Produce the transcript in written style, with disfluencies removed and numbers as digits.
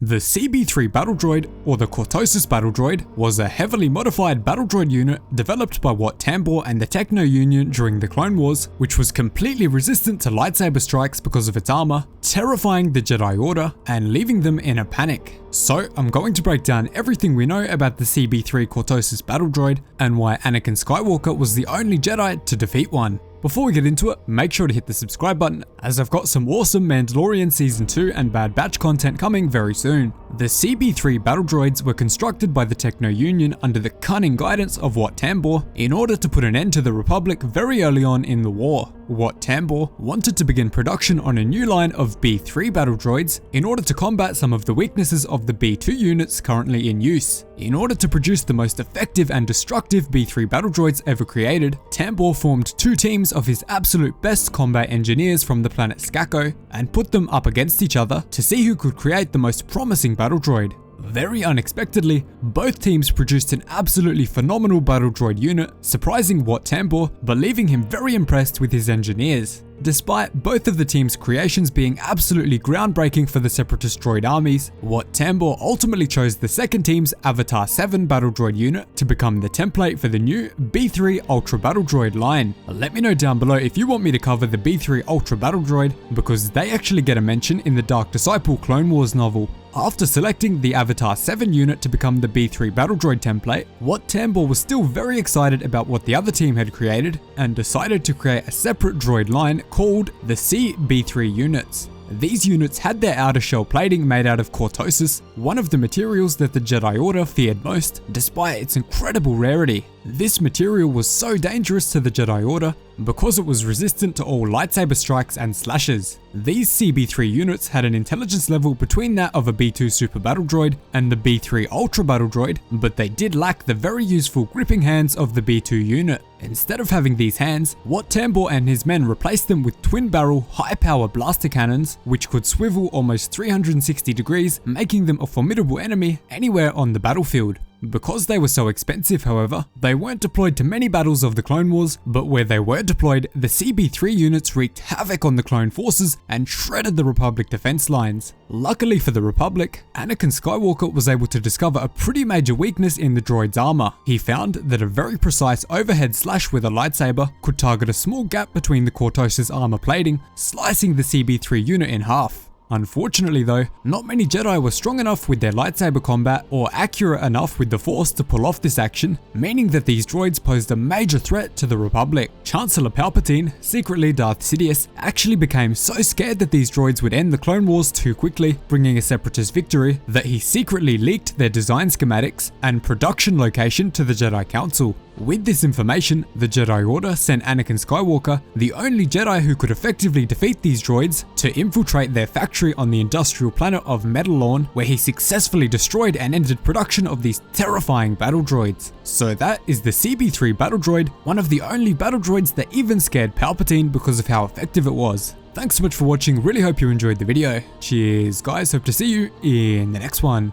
The CB3 battle droid, or the Cortosis battle droid, was a heavily modified battle droid unit developed by Wat Tambor and the Techno Union during the Clone Wars, which was completely resistant to lightsaber strikes because of its armor, terrifying the Jedi Order, and leaving them in a panic. So I'm going to break down everything we know about the CB3 Cortosis battle droid, and why Anakin Skywalker was the only Jedi to defeat one. Before we get into it, make sure to hit the subscribe button, as I've got some awesome Mandalorian Season 2 and Bad Batch content coming very soon. The CB3 battle droids were constructed by the Techno Union under the cunning guidance of Wat Tambor in order to put an end to the Republic very early on in the war. Wat Tambor wanted to begin production on a new line of B-3 battle droids in order to combat some of the weaknesses of the B-2 units currently in use. In order to produce the most effective and destructive B-3 battle droids ever created, Tambor formed two teams of his absolute best combat engineers from the planet Skako and put them up against each other to see who could create the most promising battle droid. Very unexpectedly, both teams produced an absolutely phenomenal battle droid unit, surprising Wat Tambor but leaving him very impressed with his engineers. Despite both of the team's creations being absolutely groundbreaking for the Separatist droid armies, Wat Tambor ultimately chose the second team's Avatar 7 battle droid unit to become the template for the new B-3 Ultra battle droid line. Let me know down below if you want me to cover the B-3 Ultra battle droid, because they actually get a mention in the Dark Disciple Clone Wars novel. After selecting the Avatar 7 unit to become the B-3 battle droid template, Wat Tambor was still very excited about what the other team had created and decided to create a separate droid line called the CB3 Units. These units had their outer shell plating made out of Cortosis, one of the materials that the Jedi Order feared most, despite its incredible rarity. This material was so dangerous to the Jedi Order because it was resistant to all lightsaber strikes and slashes. These CB3 units had an intelligence level between that of a B-2 super battle droid and the B-3 ultra battle droid, but they did lack the very useful gripping hands of the B-2 unit. Instead of having these hands, Wat Tambor and his men replaced them with twin-barrel, high-power blaster cannons, which could swivel almost 360 degrees, making them a formidable enemy anywhere on the battlefield. Because they were so expensive, however, they weren't deployed to many battles of the Clone Wars, but where they were deployed, the CB3 units wreaked havoc on the clone forces and shredded the Republic defense lines. Luckily for the Republic, Anakin Skywalker was able to discover a pretty major weakness in the droid's armor. He found that a very precise overhead slash with a lightsaber could target a small gap between the Cortosis armor plating, slicing the CB3 unit in half. Unfortunately though, not many Jedi were strong enough with their lightsaber combat or accurate enough with the Force to pull off this action, meaning that these droids posed a major threat to the Republic. Chancellor Palpatine, secretly Darth Sidious, actually became so scared that these droids would end the Clone Wars too quickly, bringing a Separatist victory, that he secretly leaked their design schematics and production location to the Jedi Council. With this information, the Jedi Order sent Anakin Skywalker, the only Jedi who could effectively defeat these droids, to infiltrate their factory on the industrial planet of Medallorn, where he successfully destroyed and ended production of these terrifying battle droids. So that is the CB3 battle droid, one of the only battle droids that even scared Palpatine because of how effective it was. Thanks so much for watching, really hope you enjoyed the video. Cheers guys, hope to see you in the next one.